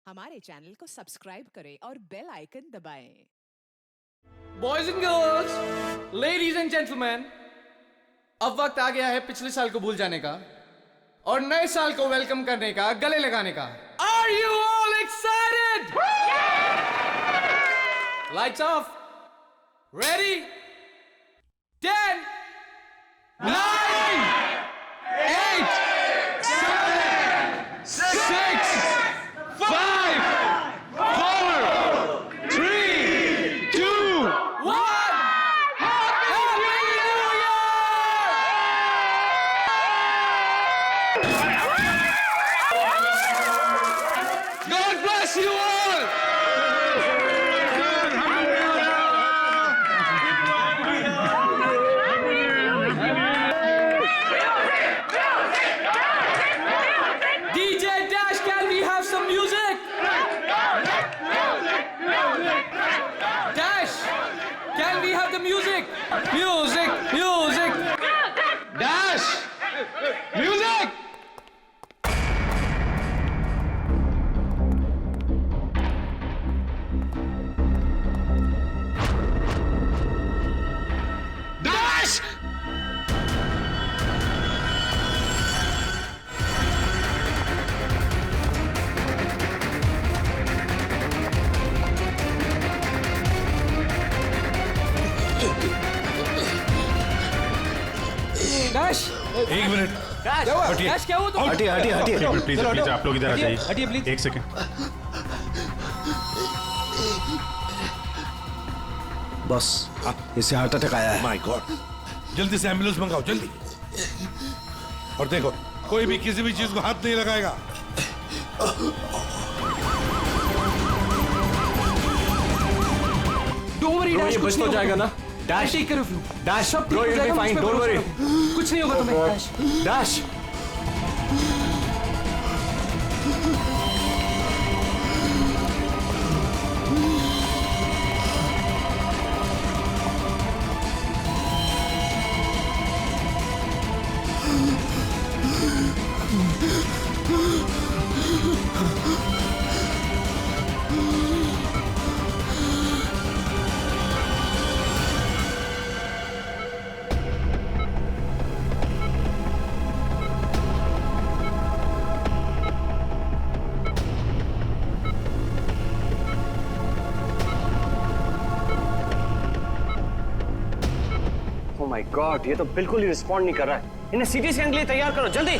हमारे चैनल को सब्सक्राइब करें और बेल आइकन दबाएं। Boys and girls, ladies and gentleman, अब वक्त आ गया है पिछले साल को भूल जाने का और नए साल को वेलकम करने का, गले लगाने का। Are you all excited? Lights off, ready, 10, 9, 8, 7, 6, 5, 4, 3, 2, 1. Happy New Year! God bless you all! DJ Dash, can we have some music? Dash, can we have the music? Music, music. Dash, music. Dash. Dash. एक minute. Dash. हटिए। Dash, क्या हुआ तुम? हटिए हटिए हटिए please please आप लोग इधर आ जाइए। हटिए प्लीज। एक सेकंड। बस इसे हार्ट अटैक आया है। माय गॉड, जल्दी से एम्बुलेंस मंगाओ जल्दी। और देखो, कोई भी किसी भी चीज को हाथ नहीं लगाएगा। Don't worry, Dash, कुछ नहीं जाएगा ना? Dash, take care of you. Dash, सब ठीक bro, हो you'll be जाएगा, fine. मुझ पे Don't भरोसा worry. करो। कुछ नहीं होगा तुम्हें, Dash. Dash. Oh my God, ये तो बिल्कुल ही रिस्पॉन्ड नहीं कर रहा है। इन्हें सीटी स्कैन के लिए तैयार करो जल्दी।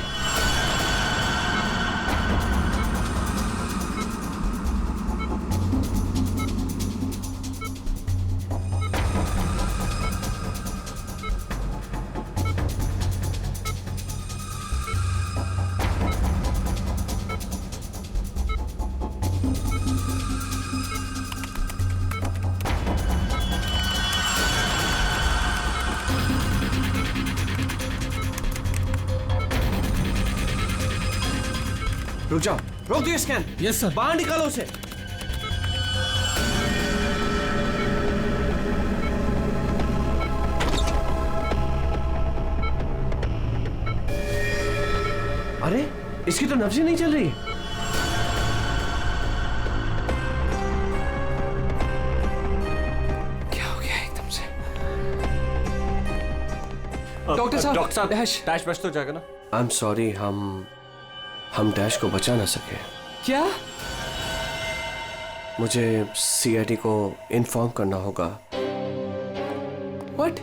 रुक जाओ, रोक दियो स्कैन। Yes, sir. बाहर निकालो उसे। अरे, इसकी तो नब्ज ही नहीं चल रही। क्या हो गया एकदम से? डॉक्टर साहब, डॉक्टर साहब, Dash. डैश बच तो जाएगा ना? आई एम सॉरी, हम डैश को बचा ना सके। क्या? मुझे सीआईडी को इन्फॉर्म करना होगा। What?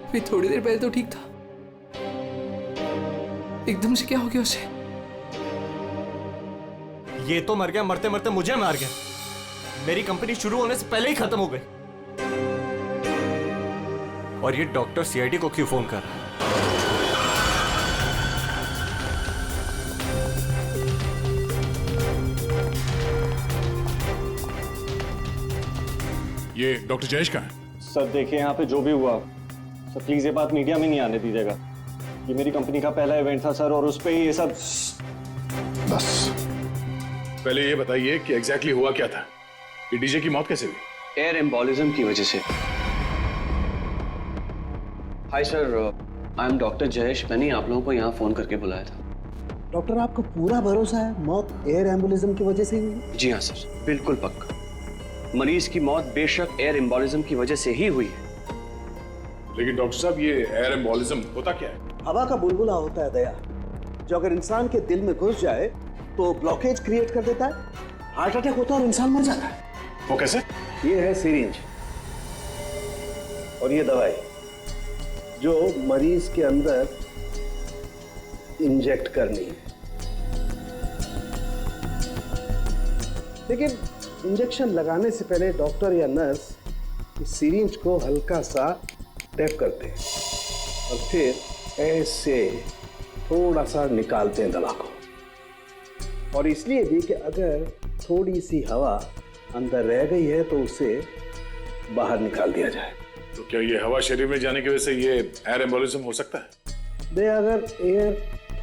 अभी थोड़ी देर पहले तो ठीक था, एकदम से क्या हो गया उसे? ये तो मर गया, मरते मरते मुझे मार गया। मेरी कंपनी शुरू होने से पहले ही खत्म हो गई। और ये डॉक्टर सीआईडी को क्यों फोन कर रहा है? ये डॉक्टर जयेश का है। सर देखिए, यहाँ पे जो भी हुआ सर, प्लीज ये बात मीडिया में नहीं आने दीजिएगा। ये मेरी कंपनी का पहला इवेंट था सर, और उस पे ही ये सब। बस पहले ये बताइए कि एग्जैक्टली हुआ क्या था? ये डीजे की मौत कैसे हुई? एयर एम्बोलिज्म की वजह से। Hi sir, I am doctor Jayesh. मैंने आप लोगों को यहाँ फोन करके बुलाया था। डॉक्टर आपको पूरा भरोसा है मौत एयर एम्बुलिज्म की वजह से हुई? जी हाँ सर, बिल्कुल पक्का। मरीज की मौत बेशक एयर एम्बोलिज्म की वजह से ही हुई है। लेकिन डॉक्टर साहब, ये एयर एम्बोलिज्म होता क्या है? हवा का बुलबुला होता है दया, जो अगर इंसान के दिल में घुस जाए तो ब्लॉकेज क्रिएट कर देता है, हार्ट अटैक होता है और इंसान मर जाता है। वो कैसे? ये है सिरिंज और ये दवाई जो मरीज के अंदर इंजेक्ट करनी है। लेकिन इंजेक्शन लगाने से पहले डॉक्टर या नर्स इस सिरिंज को हल्का सा टैप करते हैं और फिर ऐसे थोड़ा सा निकालते हैं दवा को। और इसलिए भी कि अगर थोड़ी सी हवा अंदर रह गई है तो उसे बाहर निकाल दिया जाए। तो क्या ये हवा शरीर में जाने की वजह से ये एयर एम्बोलिज्म हो सकता है? दे अगर एयर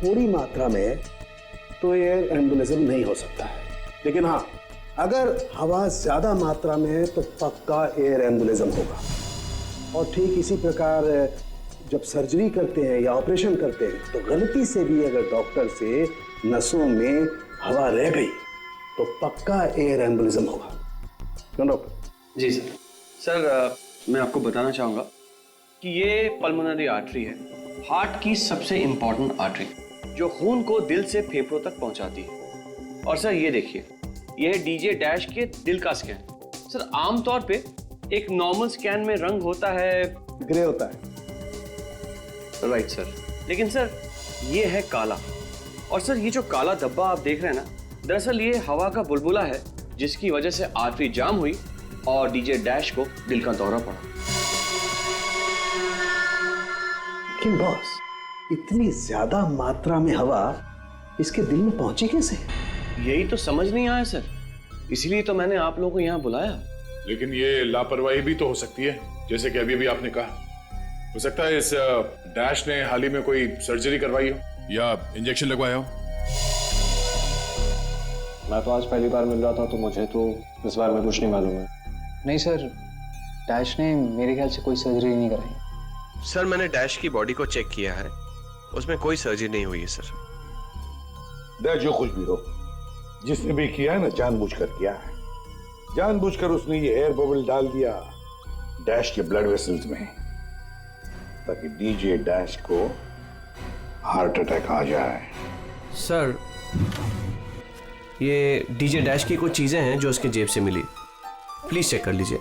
थोड़ी मात्रा में है तो एयर एम्बुलिज्म नहीं हो सकता है, लेकिन हाँ अगर हवा ज्यादा मात्रा में है तो पक्का एयर एम्बुलिज्म होगा। और ठीक इसी प्रकार जब सर्जरी करते हैं या ऑपरेशन करते हैं तो गलती से भी अगर डॉक्टर से नसों में हवा रह गई तो पक्का एयर एम्बुलिज्म होगा। क्यों डॉक्टर? जी सर। सर मैं आपको बताना चाहूंगा कि ये पल्मोनरी आर्टरी है, हार्ट की सबसे इंपॉर्टेंट आर्टरी जो खून को दिल से फेफड़ों तक पहुंचाती है। और सर ये देखिए, ये है डीजे डैश के दिल का स्कैन। सर आमतौर पे एक नॉर्मल स्कैन में रंग होता है, ग्रे होता है। राइट सर, लेकिन सर ये है काला। और सर ये जो काला धब्बा आप देख रहे हैं ना, दरअसल ये हवा का बुलबुला है जिसकी वजह से आर्टरी जाम हुई और डीजे डैश को दिल का दौरा पड़ा। लेकिन बॉस, इतनी ज्यादा मात्रा में हवा इसके दिल में पहुंची कैसे? यही तो समझ नहीं आया सर, इसीलिए तो मैंने आप लोगों को यहाँ बुलाया। लेकिन ये लापरवाही भी तो हो सकती है, जैसे कि अभी अभी आपने कहा। हो सकता है इस डैश ने हाल ही में कोई सर्जरी करवाई हो या इंजेक्शन लगवाया हो। मैं तो आज पहली बार मिल रहा था तो मुझे तो इस बारे में कुछ नहीं मालूम है। नहीं सर, डैश ने मेरे ख्याल से कोई सर्जरी नहीं कराई। सर मैंने डैश की बॉडी को चेक किया है, उसमें कोई सर्जरी नहीं हुई है सर। जो कुछ भी हो, जिसने भी किया है ना जानबूझकर किया है। जानबूझकर उसने ये एयर बबल डाल दिया डैश के ब्लड वेसल्स में ताकि डीजे डैश को हार्ट अटैक आ जाए। सर ये डीजे डैश की कुछ चीजें हैं जो उसके जेब से मिली, प्लीज चेक कर लीजिए।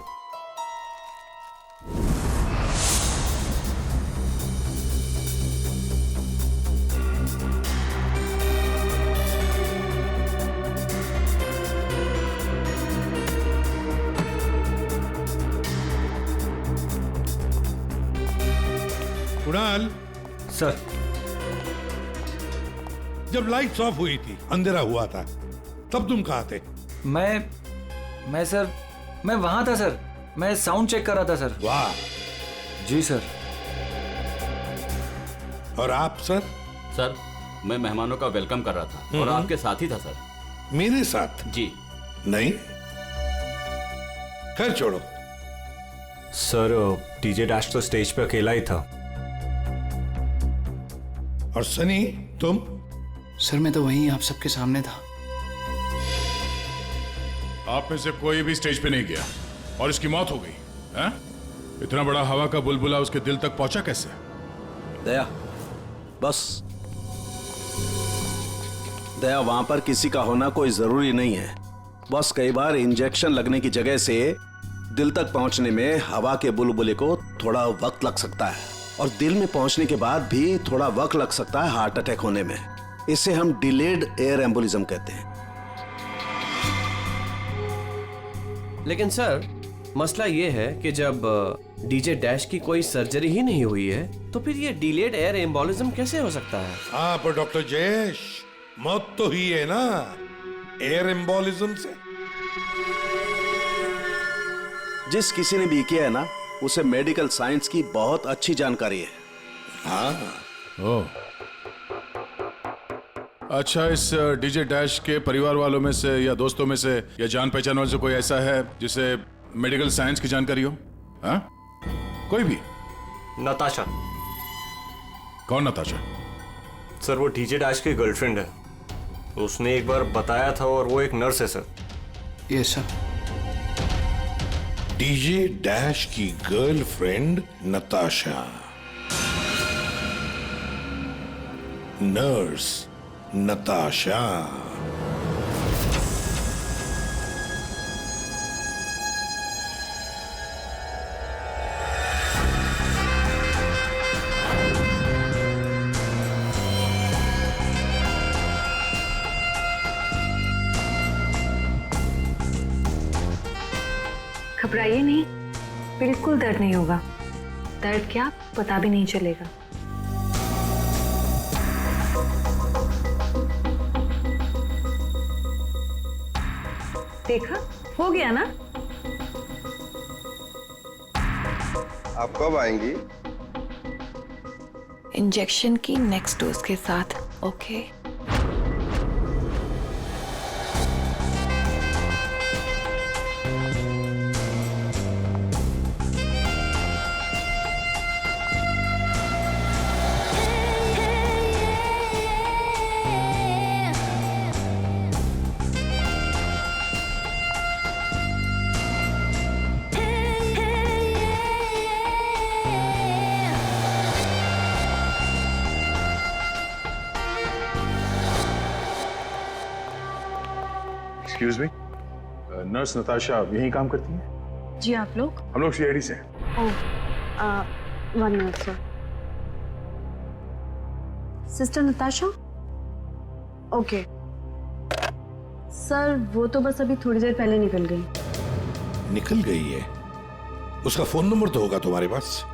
कुणाल, सर जब लाइट्स ऑफ हुई थी, अंधेरा हुआ था, तब तुम कहाँ थे? मैं सर, मैं वहां था सर, मैं साउंड चेक कर रहा था सर। वाह। जी सर। और आप सर? सर मैं मेहमानों का वेलकम कर रहा था और आपके साथ ही था सर। मेरे साथ? जी नहीं, खैर छोड़ो। सर डीजे डैश तो स्टेज पे अकेला ही था। और सनी तुम? सर मैं तो वहीं आप सबके सामने था। आप में से कोई भी स्टेज पे नहीं गया और इसकी मौत हो गई है? इतना बड़ा हवा का बुलबुला उसके दिल तक पहुंचा कैसे? दया, बस दया, वहां पर किसी का होना कोई जरूरी नहीं है। बस कई बार इंजेक्शन लगने की जगह से दिल तक पहुंचने में हवा के बुलबुले को थोड़ा वक्त लग सकता है और दिल में पहुंचने के बाद भी थोड़ा वक्त लग सकता है हार्ट अटैक होने में। इसे हम डिलेड एयर एम्बुलिज्म कहते हैं। लेकिन सर मसला ये है कि जब डीजे डैश की कोई सर्जरी ही नहीं हुई है तो फिर ये डिलेड एयर एम्बोलिज्म कैसे हो सकता है? हाँ पर डॉक्टर जयेश, मौत तो हुई है ना एयर एम्बोलिज्म से। जिस किसी ने भी किया है ना, उसे मेडिकल साइंस की बहुत अच्छी जानकारी है। हाँ। ओह, अच्छा, इस डीजे डैश के परिवार वालों में से या दोस्तों में से या जान पहचान वाले से कोई ऐसा है जिसे मेडिकल साइंस की जानकारी हो? हाँ? कोई भी? नताशा। कौन नताशा? सर वो डीजे डैश की गर्लफ्रेंड है। उसने एक बार बताया था और वो एक नर्स है sir. Yes sir. DJ dash की गर्लफ्रेंड नताशा, नर्स नताशा। घबराइए नहीं, बिल्कुल दर्द नहीं होगा। दर्द क्या पता भी नहीं चलेगा। देखा, हो गया ना। आप कब आएंगी? इंजेक्शन की नेक्स्ट डोज के साथ। Okay. Excuse me, nurse Natasha यहीं काम करती है? जी, आप लोग? हम लोग सीआईडी से हैं। ओह, 1 minute sir. Sister Natasha? Okay sir, वो तो बस अभी थोड़ी देर पहले निकल गई। निकल गई है? उसका फोन नंबर तो होगा तुम्हारे पास?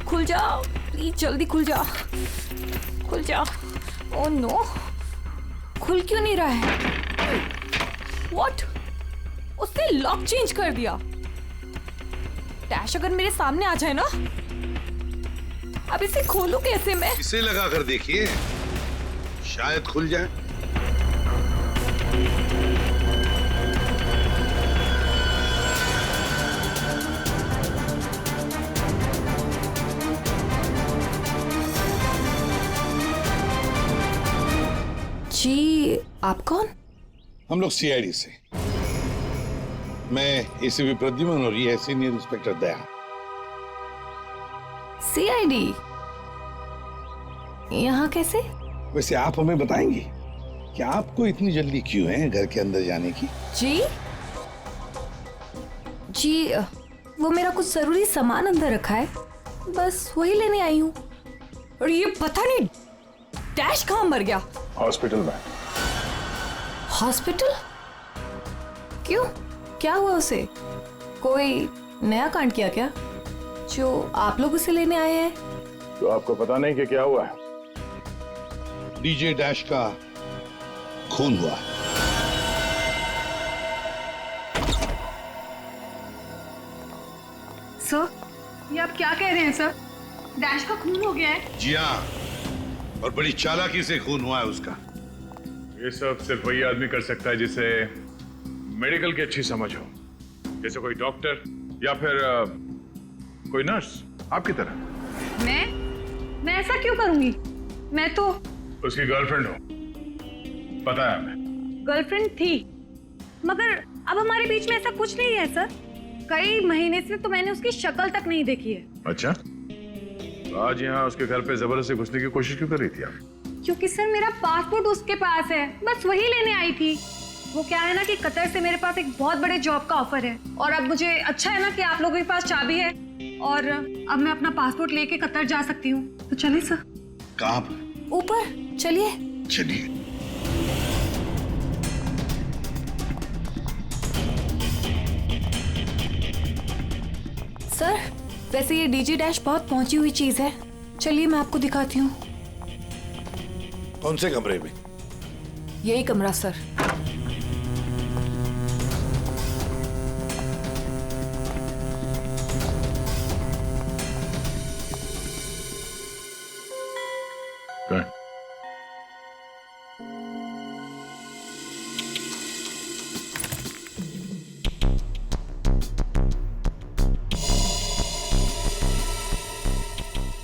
खुल जा प्लीज, जल्दी खुल जा, खुल जा। ओह नो, खुल क्यों नहीं रहा है? व्हाट? उसने लॉक चेंज कर दिया। डैश अगर मेरे सामने आ जाए ना, अब इसे खोलूं कैसे मैं? इसे लगा कर देखिए, शायद खुल जाए। जी, आप कौन? हम लोग सीआईडी से। मैं एसीपी प्रद्युमन और ये है सीनियर इंस्पेक्टर दया। सीआईडी यहाँ कैसे? वैसे आप हमें बताएंगी कि आपको इतनी जल्दी क्यों है घर के अंदर जाने की? जी, वो मेरा कुछ जरूरी सामान अंदर रखा है, बस वही लेने आई हूँ। और ये पता नहीं डैश कहाँ मर गया? हॉस्पिटल में। हॉस्पिटल? क्यों, क्या हुआ उसे? कोई नया कांड किया क्या जो आप लोग उसे लेने आए हैं? तो आपको पता नहीं कि क्या हुआ है? डीजे डैश का खून हुआ। सर, ये आप क्या कह रहे हैं सर? डैश का खून हो गया है? जी हाँ, और बड़ी चालाकी से खून हुआ है उसका। ये सब सिर्फ वही आदमी कर सकता है जिसे मेडिकल की अच्छी समझ हो, जैसे कोई डॉक्टर या फिर कोई नर्स आपकी तरह। मैं ऐसा क्यों करूंगी? मैं तो उसकी गर्लफ्रेंड हो, पता है हमें। गर्लफ्रेंड थी, मगर अब हमारे बीच में ऐसा कुछ नहीं है सर। कई महीने से तो मैंने उसकी शक्ल तक नहीं देखी है। अच्छा, तो आज यहाँ उसके घर पे जबरदस्ती घुसने की कोशिश क्यों कर रही थी आप? क्योंकि सर मेरा पासपोर्ट उसके पास है, बस वही लेने आई थी। वो क्या है ना कि कतर से मेरे पास एक बहुत बड़े जॉब का ऑफर है, और अब मुझे अच्छा है ना कि आप लोगों के पास चाबी है, और अब मैं अपना पासपोर्ट लेके कतर जा सकती हूँ। तो चलिए सर। कहाँ? ऊपर चलिए। चलिए। सर, वैसे ये डीजे डैश बहुत पहुंची हुई चीज है, चलिए मैं आपको दिखाती हूँ। कौन से कमरे में? यही कमरा सर।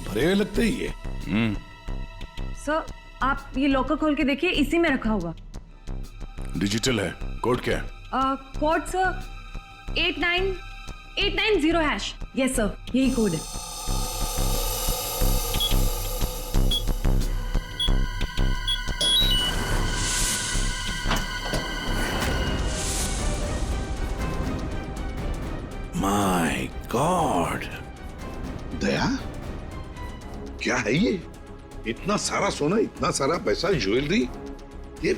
भरे हुए लगते ही ये। सर आप ये लॉकर खोल के देखिए, इसी में रखा होगा। डिजिटल है। कोड क्या है? Code sir 89890#। यस सर, यही कोड है। माय गॉड, दया क्या है ये? इतना सारा सोना, इतना सारा पैसा, ज्वेलरी, ये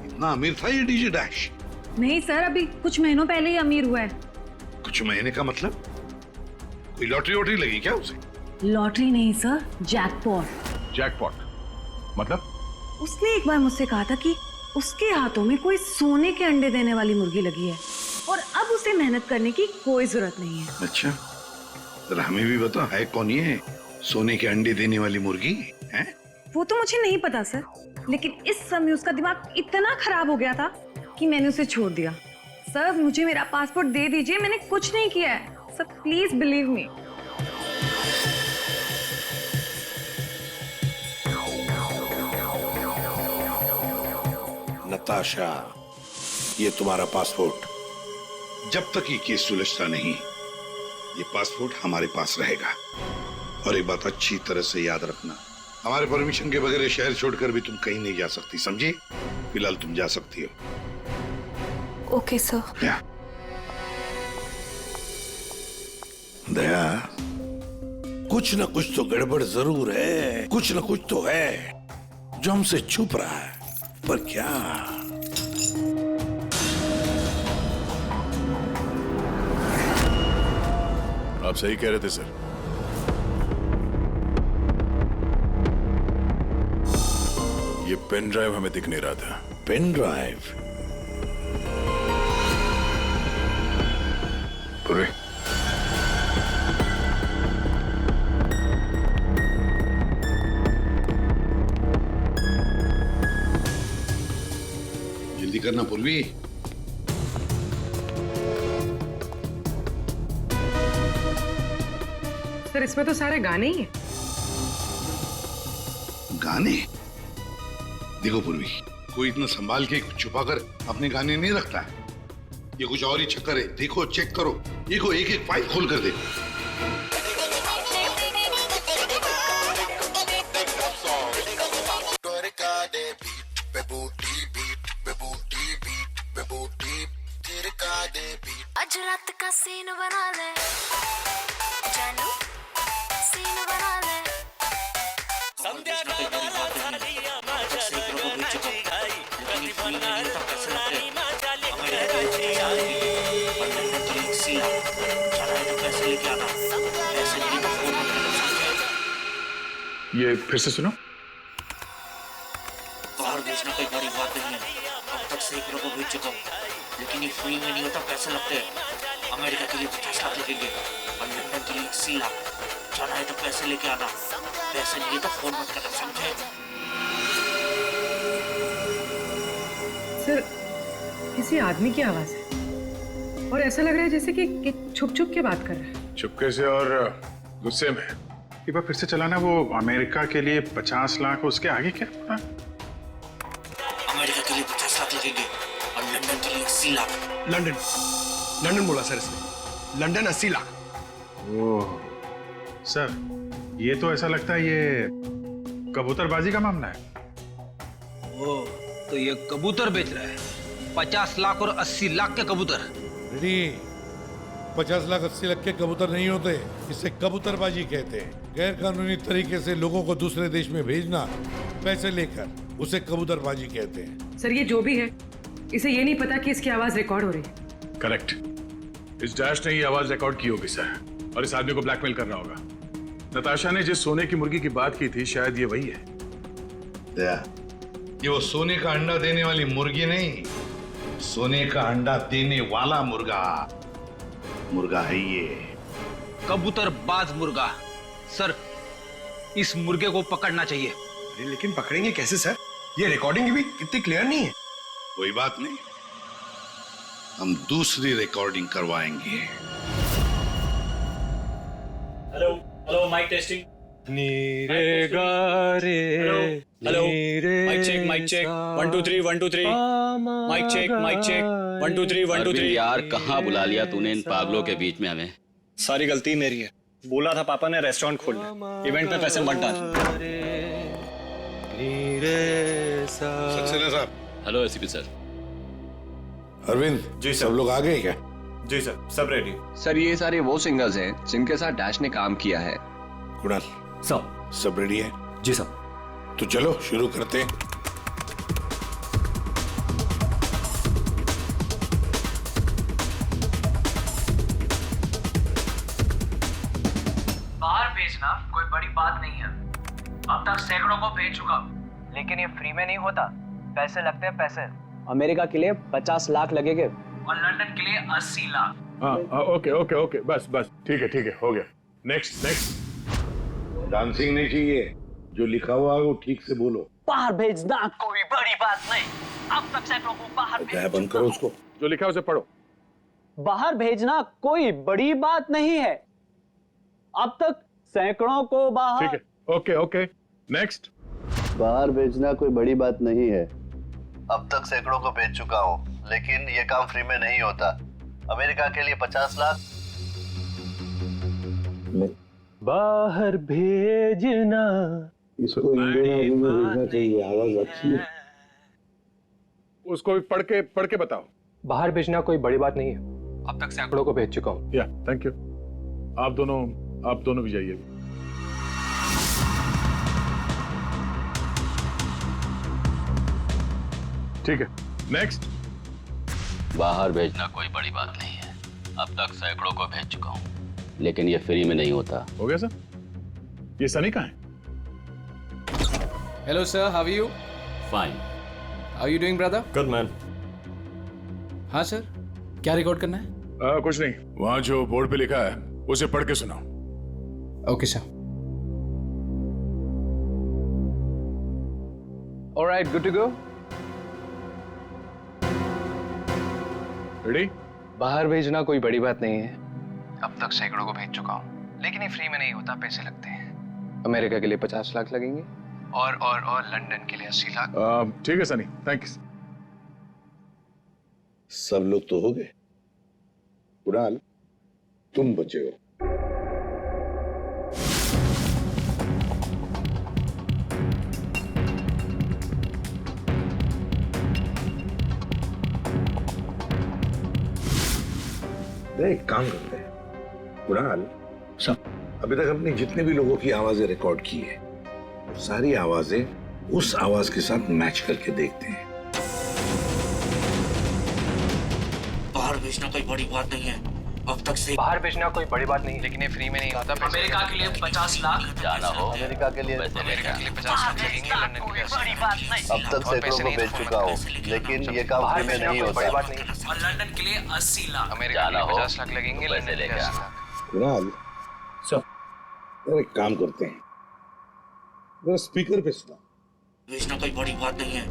इतना अमीर था ये डीजे डैश? नहीं सर, अभी कुछ महीनों पहले ही अमीर हुआ है। कुछ महीने का मतलब? कोई लॉटरी वॉटरी लगी क्या उसे? लॉटरी नहीं सर, जैकपॉट। जैकपॉट मतलब? उसने एक बार मुझसे कहा था कि उसके हाथों में कोई सोने के अंडे देने वाली मुर्गी लगी है और अब उसे मेहनत करने की कोई जरूरत नहीं है। अच्छा, जरा हमें भी बता, है कौन ये सोने के अंडे देने वाली मुर्गी है? वो तो मुझे नहीं पता सर, लेकिन इस समय उसका दिमाग इतना खराब हो गया था कि मैंने उसे छोड़ दिया। सर मुझे मेरा पासपोर्ट दे दीजिए, मैंने कुछ नहीं किया है sir, please believe me. Natasha, ये तुम्हारा पासपोर्ट। जब तक ये केस सुलझता नहीं, ये पासपोर्ट हमारे पास रहेगा। और एक बात अच्छी तरह से याद रखना, हमारे परमिशन के बगैर शहर छोड़कर भी तुम कहीं नहीं जा सकती, समझी? फिलहाल तुम जा सकती हो। Okay sir. दया, कुछ ना कुछ तो गड़बड़ जरूर है, कुछ ना कुछ तो है जो हमसे छुप रहा है, पर क्या? आप सही कह रहे थे सर। ये पेन ड्राइव हमें दिख नहीं रहा था। Pen drive? पूरे जल्दी करना पूर्वी। सर इसमें तो सारे गाने ही हैं। गाने? देखो पूर्वी, कोई इतना संभाल के छुपा कर अपने गाने नहीं रखता है। ये कुछ और ही चक्कर है। देखो, चेक करो, देखो, एक एक फाइल खोल कर देखो। आज रात का सीन बना ले जानू, सीन बना ले। ये फिर से सुनो। बाहर भेजना कोई बड़ी बात नहीं है, अब तक सैकड़ों को भेज चुका हूँ, लेकिन ये फ्री में नहीं होता, पैसे लगते हैं। अमेरिका के लिए 50 लाख लगेंगे और लंदन के लिए 80 लाख। जाना है तो पैसे लेके आना, पैसे नहीं है तो फोन मत करना, समझे? सर किसी आदमी की आवाज है और ऐसा लग रहा है जैसे कि छुप छुप के बात कर रहा है। चुपके से और गुस्से में। एक बार फिर से चलाना। वो अमेरिका के लिए 50 लाख, उसके आगे क्या? अमेरिका के लिए 50 लाख लगेंगे और लंदन के लिए 80 लाख। लंदन बोला सर इसने, लंदन 80 लाख। ओह सर, ये तो ऐसा लगता है ये कबूतरबाजी का मामला है। ओह, तो ये कबूतर बेच रहा है, 50 लाख और 80 लाख के कबूतर। रेडी? 50 लाख 80 लाख के कबूतर नहीं होते, इसे कबूतरबाजी कहते हैं। गैर कानूनी तरीके से लोगों को दूसरे देश में भेजना पैसे लेकर, उसे कबूतरबाजी कहते हैं। सर ये जो भी है, इसे ये नहीं पता कि इसकी आवाज रिकॉर्ड हो रही है। करेक्ट। इस डैश ने ही आवाज रिकॉर्ड की होगी सर, और इस आदमी को ब्लैकमेल कर रहा होगा। नताशा ने जिस सोने की मुर्गी की बात की थी शायद ये वही है। दया, ये वो सोने का अंडा देने वाली मुर्गी नहीं, सोने का अंडा देने वाला मुर्गा है ये। कबूतरबाज मुर्गा। सर, इस मुर्गे को पकड़ना चाहिए। लेकिन पकड़ेंगे कैसे सर? ये रिकॉर्डिंग भी इतनी क्लियर नहीं है। कोई बात नहीं, हम दूसरी रिकॉर्डिंग करवाएंगे। Hello hello, mic testing. नीरे गारे, hello, mic check 1 2 3 1 2 3, mic check 1 2 3 1 2 3। यार कहाँ बुला लिया तूने इन पागलों के बीच में हमें? सारी गलती मेरी है। बोला था पापा ने रेस्टोरेंट खोलना, इवेंट पे पैसे मत डाल। सक्सेना साहब। Hello ACP sir. Arvind ji, सब लोग आ गए क्या? जी सर, सब रेडी। सर, ये सारे वो सिंगर्स हैं जिनके साथ डैश ने काम किया है। कुणाल, सब रेडी है? जी सर। तो चलो शुरू करते हैं। बाहर भेजना कोई बड़ी बात नहीं है। अब तक सैकड़ों को भेज चुका, लेकिन ये फ्री में नहीं होता, पैसे लगते हैं पैसे। अमेरिका के लिए 50 लाख लगेंगे और लंदन के लिए 80 लाख। हाँ, ओके, बस ठीक है, हो गया। नेक्स्ट। डांसिंग नहीं चाहिए, जो लिखा हुआ है वो ठीक से बोलो। बाहर भेजना कोई बड़ी बात नहीं, अब तक सैकड़ों को बाहर भेज बंद करो उसको। जो लिखा है उसे पढ़ो। बाहर भेजना कोई बड़ी बात नहीं है, अब तक सैकड़ों को बाहर। ठीक है, ओके, नेक्स्ट। बाहर भेजना कोई बड़ी बात नहीं है, अब तक सैकड़ों को भेज चुका हूँ, लेकिन ये काम फ्री में नहीं होता। अमेरिका के लिए 50 लाख। बाहर भेजना, इसको इंडियन में भेजना चाहिए, आवाज अच्छी है। उसको भी पढ़ के बताओ। बाहर भेजना कोई बड़ी बात नहीं है, अब तक सैकड़ों को भेज चुका हूँ। या थैंक यू। आप दोनों भी जाइए। ठीक है, नेक्स्ट। बाहर भेजना कोई बड़ी बात नहीं है, अब तक सैकड़ों को भेज चुका हूँ, लेकिन ये फ्री में नहीं होता। हो गया सर? ये सनी कहाँ है? Hello sir, how are you? Fine. How are you doing brother? Good man. हाँ सर, क्या रिकॉर्ड करना है? कुछ नहीं, वहां जो बोर्ड पे लिखा है उसे पढ़ के सुनाओ। Okay sir. Alright, good to go. Ready? बाहर भेजना कोई बड़ी बात नहीं है, अब तक सैकड़ों को भेज चुका हूँ, लेकिन ये फ्री में नहीं होता, पैसे लगते हैं। अमेरिका के लिए 50 लाख लगेंगे और लंदन के लिए 80 लाख। ठीक है सनी, थैंक्स। सब लोग तो हो गए। कुणाल, तुम बचे हो। एक काम करते हैं कुणाल, अभी तक हमने जितने भी लोगों की आवाजें रिकॉर्ड की है, सारी आवाजें उस आवाज के साथ मैच करके देखते हैं। बाहर भेजना कोई बड़ी बात नहीं है, अब तक से बाहर भेजना कोई बड़ी बात नहीं, लेकिन ये फ्री में नहीं होता। अमेरिका के लिए 50 लाख। जाना हो अमेरिका के लिए 50 लाख लगेंगे, लंदन के लिए 80 लाख। अब तक सैकड़ों को भेज चुका हूँ, लेकिन ये काम फ्री में नहीं होता। बड़ी बात नहीं, और लंदन के लिए 80 लाख। अमेरिका के लिए 50 लाख लगेंगे, लंदन के लिए 80 लाख। कुणाल, एक काम करते हैं, जरा स्पीकर पे सुना। भेजना कोई बड़ी बात नहीं है,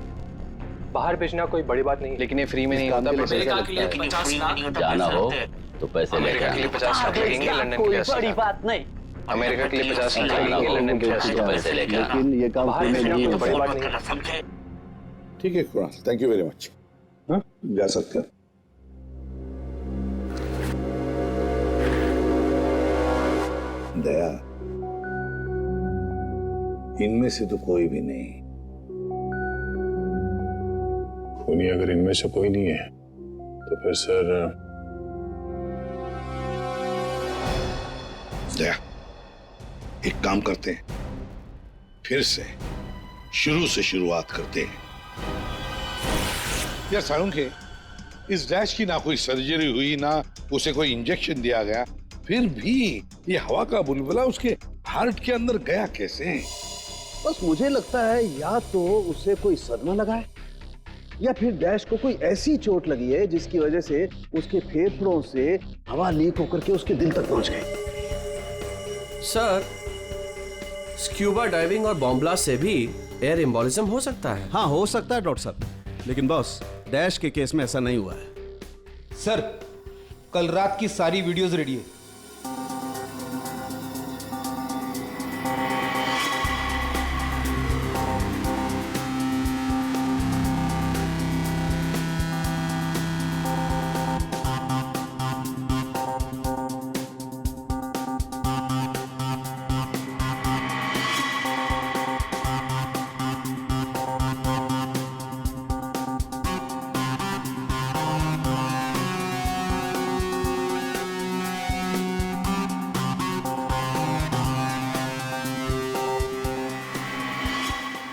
बाहर भेजना कोई बड़ी बात नहीं, लेकिन ये फ्री में नहीं होता, पैसे अमेरिका लगते के लिए हैं। 50 लाख। जाना हो तो पैसे अमेरिका के लिए 50 लाख लगेंगे, लंदन के लिए 80 लाख। बात नहीं। अमेरिका के लिए 50 लाख लगेंगे, लंदन के लिए 80 लाख। पैसे लेके आना। लेकिन ये काम बाहर फ्री में भेजना नहीं कोई होता। बड़ी बात नहीं। समझे? ठीक है Kunal, thank you very much. हाँ, जा सकते हो। दया, इनमें से तो कोई भी नहीं। नहीं, अगर इनमें से कोई नहीं है तो फिर सर दया, एक काम करते हैं, फिर से शुरू से शुरुआत करते हैं। यार साळुंखे, इस डैश की ना कोई सर्जरी हुई, ना उसे कोई इंजेक्शन दिया गया, फिर भी ये हवा का बुलबुला उसके हार्ट के अंदर गया कैसे? बस मुझे लगता है या तो उसे कोई सदमा लगा है या फिर डैश को कोई ऐसी चोट लगी है जिसकी वजह से उसके फेफड़ों से हवा लीक होकर के उसके दिल तक पहुंच गई। सर, स्क्यूबा डाइविंग और बॉम्ब ब्लास्ट से भी एयर एम्बोलिज्म हो सकता है। हाँ, हो सकता है डॉक्टर साहब, लेकिन बॉस डैश के केस में ऐसा नहीं हुआ है। सर, कल रात की सारी वीडियोस रेडी है।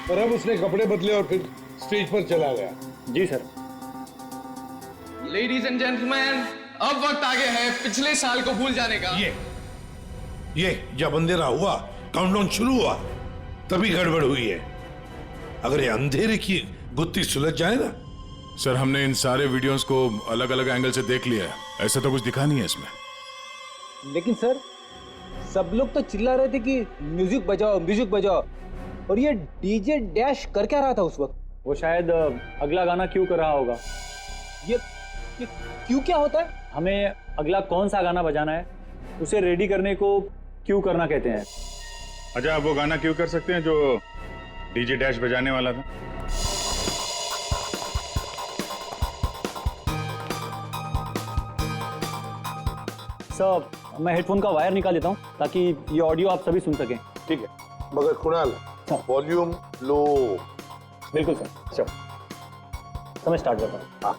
पर अब उसने कपड़े बदले और फिर स्टेज पर चला गया। जी सर। लेडीज एंड जेंटलमैन, अब वक्त आ गया है पिछले साल को भूल जाने का। ये जब अंधेरा हुआ, काउंटडाउन शुरू हुआ, तभी गड़बड़ हुई है। अगर ये अंधेरे की गुत्थी सुलझ जाए ना। सर, हमने इन सारे वीडियोस को अलग अलग एंगल से देख लिया है, ऐसा तो कुछ दिखा नहीं है इसमें। लेकिन सर, सब लोग तो चिल्ला रहे थे कि म्यूजिक बजाओ, म्यूजिक बजाओ, और ये डीजे डैश कर क्या रहा था उस वक्त? वो शायद अगला गाना क्यों कर रहा होगा। ये क्यों क्या होता है? हमें अगला कौन सा गाना बजाना है उसे रेडी करने को क्यों करना कहते हैं। अच्छा, आप वो गाना क्यों कर सकते हैं जो डीजे डैश बजाने वाला था? सर, मैं हेडफोन का वायर निकाल लेता हूँ ताकि ये ऑडियो आप सभी सुन सकें। ठीक है, मगर कुणाल, वॉल्यूम लो। बिल्कुल सर। चलो, तो मैं स्टार्ट करता हूँ। हाँ।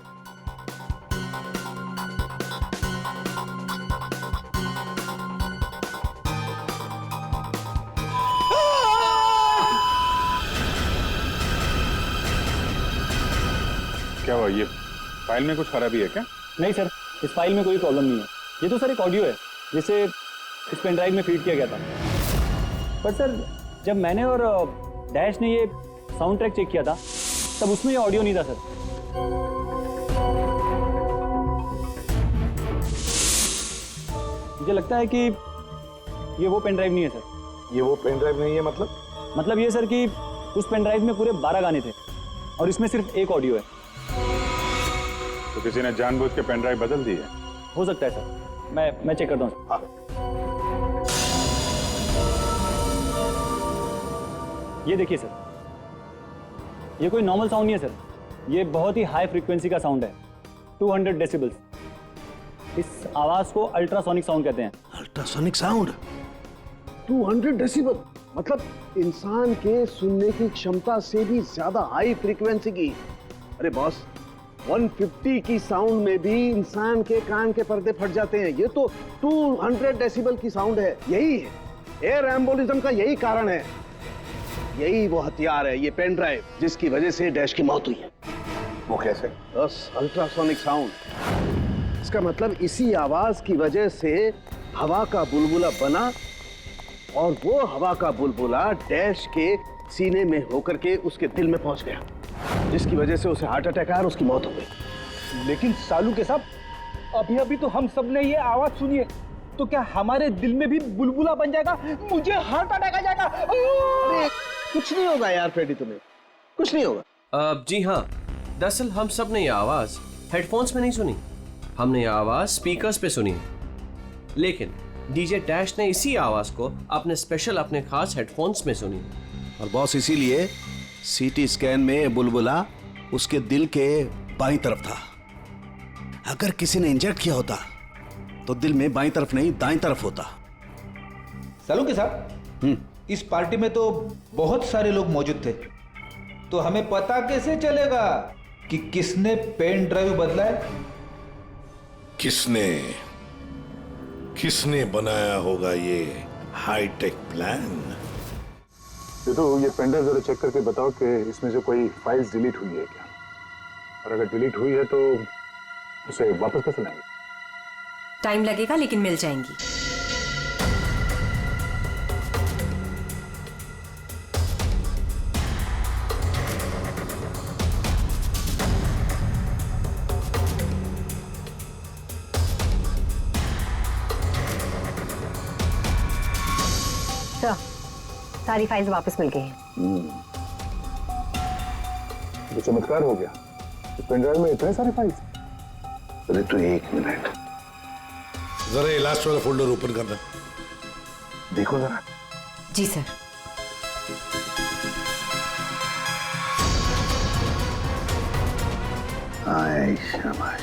क्या हुआ? ये फाइल में कुछ खराबी है क्या? नहीं सर, इस फाइल में कोई प्रॉब्लम नहीं है। ये तो सर एक ऑडियो है जिसे इस पेन ड्राइव में फीड किया गया था। पर सर, जब मैंने और डैश ने ये साउंड ट्रैक चेक किया था तब उसमें ये ऑडियो नहीं था सर। मुझे लगता है कि ये वो पेन ड्राइव नहीं है सर। ये वो पेन ड्राइव नहीं है मतलब ये सर कि उस पेन ड्राइव में पूरे 12 गाने थे और इसमें सिर्फ एक ऑडियो है। तो किसी ने जानबूझ के पेन ड्राइव बदल दी है? हो सकता है सर, मैं चेक करता हूँ। हाँ। ये देखिए सर, ये कोई नॉर्मल साउंड नहीं है सर, ये बहुत ही हाई फ्रीक्वेंसी का साउंड है, 200 डेसिबल्स। इस आवाज को अल्ट्रासोनिक साउंड कहते हैं। अल्ट्रासोनिक साउंड 200 डेसिबल, मतलब इंसान के सुनने की क्षमता से भी ज्यादा हाई फ्रीक्वेंसी की। अरे बॉस, 150 की साउंड में भी इंसान के कान के पर्दे फट जाते हैं, ये तो 200 डेसिबल की साउंड है। यही है एयर एम्बोलिज्म का, यही कारण है, यही वो हथियार है, ये पेन ड्राइव जिसकी वजह से डैश की मौत हुई है। वो कैसे? बस अल्ट्रासोनिक साउंड। इसका मतलब इसी आवाज की वजह से हवा का बुलबुला बना और वो हवा का बुलबुला डैश के सीने में होकर के उसके दिल में पहुंच गया, जिसकी वजह से उसे हार्ट अटैक आया और उसकी मौत हो गई। लेकिन सालू के साहब, अभी अभी तो हम सब ने ये आवाज सुनी है, तो क्या हमारे दिल में भी बुलबुला बन जाएगा? मुझे हार्ट अटैक आ जाएगा। अरे कुछ नहीं होगा यार फ्रेडी, तुम्हें कुछ नहीं होगा। जी हाँ, दरअसल हम सब ने ये आवाज हेडफोन्स में नहीं सुनी, हमने ये आवाज स्पीकर्स पे सुनी। लेकिन डीजे डैश ने इसी आवाज को अपने खास हेडफोन्स में सुनी। और बॉस, इसीलिए सीटी स्कैन में बुलबुला उसके दिल के बाईं तरफ था। अगर किसी ने इंजेक्ट किया होता तो दिल में बाईं तरफ नहीं दाईं तरफ होता। सालू के साहब, इस पार्टी में तो बहुत सारे लोग मौजूद थे, तो हमें पता कैसे चलेगा कि किसने पेन ड्राइव बदला है? किसने बनाया होगा ये हाईटेक प्लान? ये पेन ड्राइव जरा चेक करके बताओ कि इसमें से कोई फाइल्स डिलीट हुई है क्या, और अगर डिलीट हुई है तो उसे वापस कैसे लाएंगे? टाइम लगेगा लेकिन मिल जाएंगी। सारी फाइल्स वापस मिल गई हैं। तो चमत्कार हो गया। इस पेनड्राइव में इतने सारे फाइल्स। अरे तू 1 मिनट जरा ये लास्ट वाला फोल्डर ओपन करना, देखो जरा। जी सर। आए शाबाश।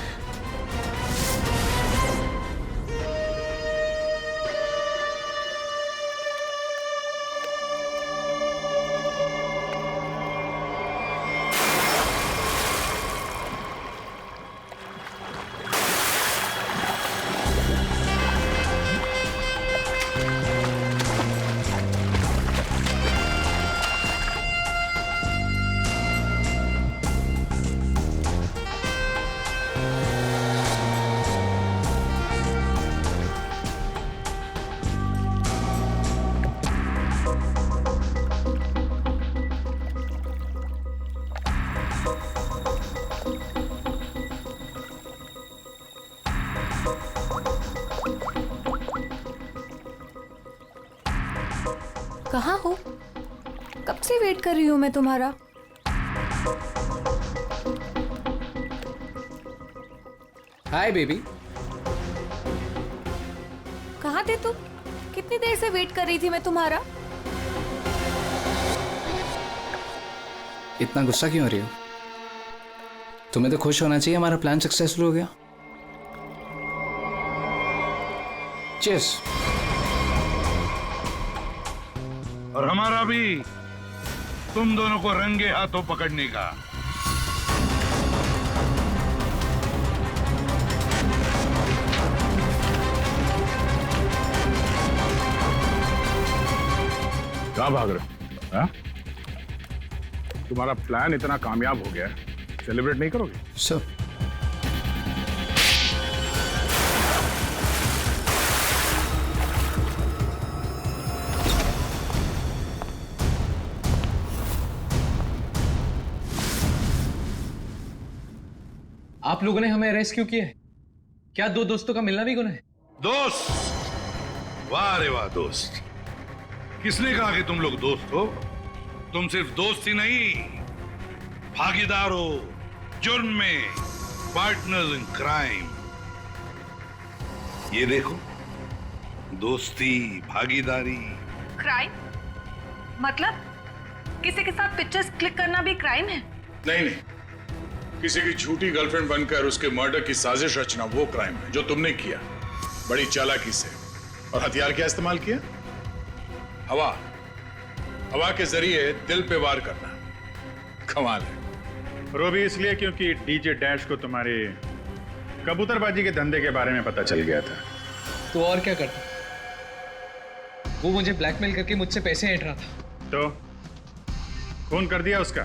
कहाँ हो? कब से वेट कर रही हूँ मैं तुम्हारा। Hi baby. कहाँ थे तुम? कितनी देर से वेट कर रही थी मैं तुम्हारा। इतना गुस्सा क्यों हो रही हो? तुम्हें तो खुश होना चाहिए, हमारा प्लान सक्सेसफुल हो गया। चीयर्स। और हमारा भी तुम दोनों को रंगे हाथों पकड़ने का। कहाँ भाग रहे हो? हाँ? तुम्हारा प्लान इतना कामयाब हो गया, सेलिब्रेट नहीं करोगे? सर आप लोगों ने हमें अरेस्ट क्यों किया है? क्या दो दोस्तों का मिलना भी गुनाह है? दोस्त? वाह रे वाह दोस्त। किसने कहा कि तुम लोग दोस्त हो? तुम सिर्फ दोस्त ही नहीं, भागीदार हो जुर्म में, पार्टनर्स इन क्राइम। ये देखो, दोस्ती, भागीदारी। क्राइम मतलब किसी के साथ पिक्चर्स क्लिक करना भी क्राइम है? नहीं नहीं, किसी की झूठी गर्लफ्रेंड बनकर उसके मर्डर की साजिश रचना वो क्राइम है जो तुमने किया, बड़ी चालाकी से। और हथियार क्या इस्तेमाल किया? हवा। हवा के जरिए दिल पे वार करना। कमाल है। वो भी इसलिए क्योंकि डीजे डैश को तुम्हारे कबूतरबाजी के धंधे के बारे में पता चल गया था। तो और क्या करता? वो मुझे ब्लैकमेल करके मुझसे पैसे ऐंठ रहा था। तो खून कर दिया उसका?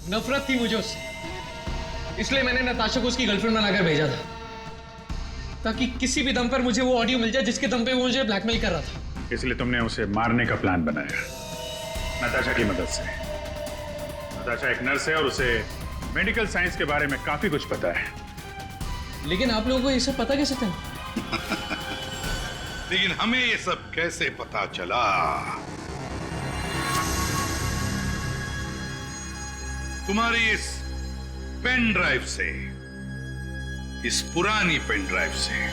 नफरत थी मुझे उससे, इसलिए मैंने नताशा को उसकी गर्लफ्रेंड बनाकर भेजा था, ताकि किसी भी दम पर मुझे वो ऑडियो मिल जाए जिसके दम पे वो मुझे ब्लैकमेल कर रहा था। इसलिए तुमने उसे मारने का प्लान बनाया नताशा की मदद से। नताशा एक नर्स है और उसे मेडिकल साइंस के बारे में काफी कुछ पता है। लेकिन आप लोगों को ये सब पता कैसे था? लेकिन हमें ये सब कैसे पता चला? तुम्हारी इस पेन ड्राइव से, इस पुरानी पेन ड्राइव से।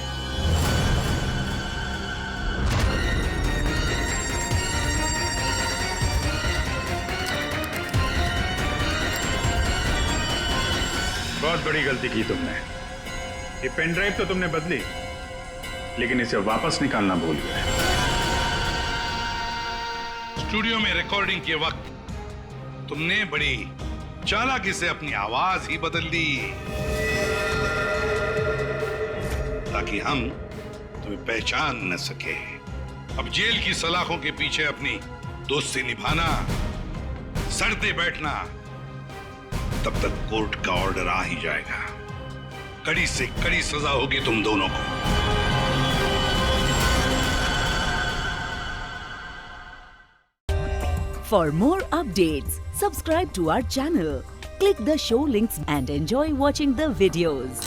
बहुत बड़ी गलती की तुमने। ये पेन ड्राइव तो तुमने बदली, लेकिन इसे वापस निकालना भूल गए। स्टूडियो में रिकॉर्डिंग के वक्त तुमने बड़ी चालाकी से अपनी आवाज ही बदल दी, ताकि हम तुम्हें पहचान न सके। अब जेल की सलाखों के पीछे अपनी दोस्ती निभाना, सड़ते बैठना, तब तक कोर्ट का ऑर्डर आ ही जाएगा। कड़ी से कड़ी सजा होगी तुम दोनों को। For more updates, subscribe to our channel, click the show links and enjoy watching the videos.